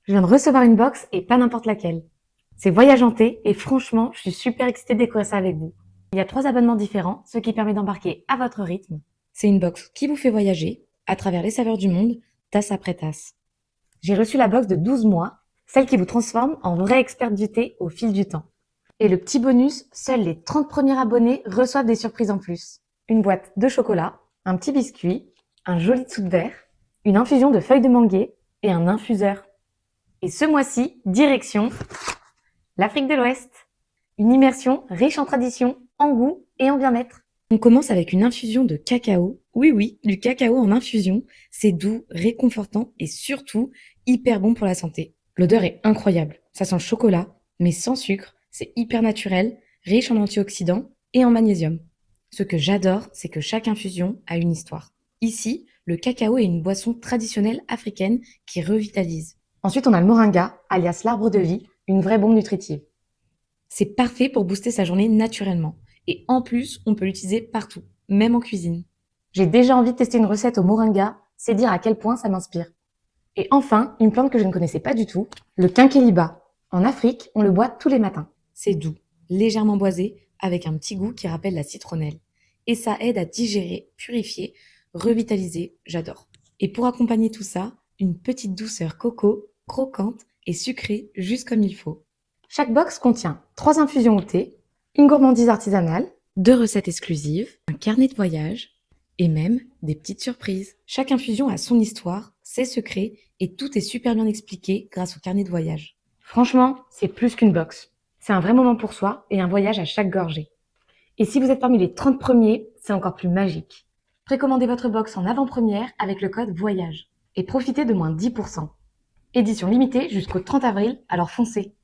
Je viens de recevoir une box et pas n'importe laquelle. C'est Voyage Hanté et franchement, je suis super excitée de découvrir ça avec vous. Il y a 3 abonnements différents, ce qui permet d'embarquer à votre rythme. C'est une box qui vous fait voyager à travers les saveurs du monde, tasse après tasse. J'ai reçu la box de 12 mois, celle qui vous transforme en vraie experte du thé au fil du temps. Et le petit bonus, seuls les 30 premiers abonnés reçoivent des surprises en plus. Une boîte de chocolat, un petit biscuit, un joli dessous de verre, une infusion de feuilles de manguier et un infuseur. Et ce mois-ci, direction l'Afrique de l'Ouest. Une immersion riche en traditions, en goût et en bien-être. On commence avec une infusion de cacao. Oui, oui, du cacao en infusion. C'est doux, réconfortant et surtout hyper bon pour la santé. L'odeur est incroyable. Ça sent le chocolat, mais sans sucre. C'est hyper naturel, riche en antioxydants et en magnésium. Ce que j'adore, c'est que chaque infusion a une histoire. Ici, le cacao est une boisson traditionnelle africaine qui revitalise. Ensuite, on a le moringa, alias l'arbre de vie, une vraie bombe nutritive. C'est parfait pour booster sa journée naturellement. Et en plus, on peut l'utiliser partout, même en cuisine. J'ai déjà envie de tester une recette au moringa, c'est dire à quel point ça m'inspire. Et enfin, une plante que je ne connaissais pas du tout, le quinqueliba. En Afrique, on le boit tous les matins. C'est doux, légèrement boisé, avec un petit goût qui rappelle la citronnelle. Et ça aide à digérer, purifier, revitaliser, j'adore. Et pour accompagner tout ça, une petite douceur coco, croquante et sucrée, juste comme il faut. Chaque box contient 3 infusions au thé, une gourmandise artisanale, 2 recettes exclusives, un carnet de voyage et même des petites surprises. Chaque infusion a son histoire, ses secrets et tout est super bien expliqué grâce au carnet de voyage. Franchement, c'est plus qu'une box. C'est un vrai moment pour soi et un voyage à chaque gorgée. Et si vous êtes parmi les 30 premiers, c'est encore plus magique. Précommandez votre box en avant-première avec le code VOYAGE et profitez de moins 10%. Édition limitée jusqu'au 30 avril, alors foncez!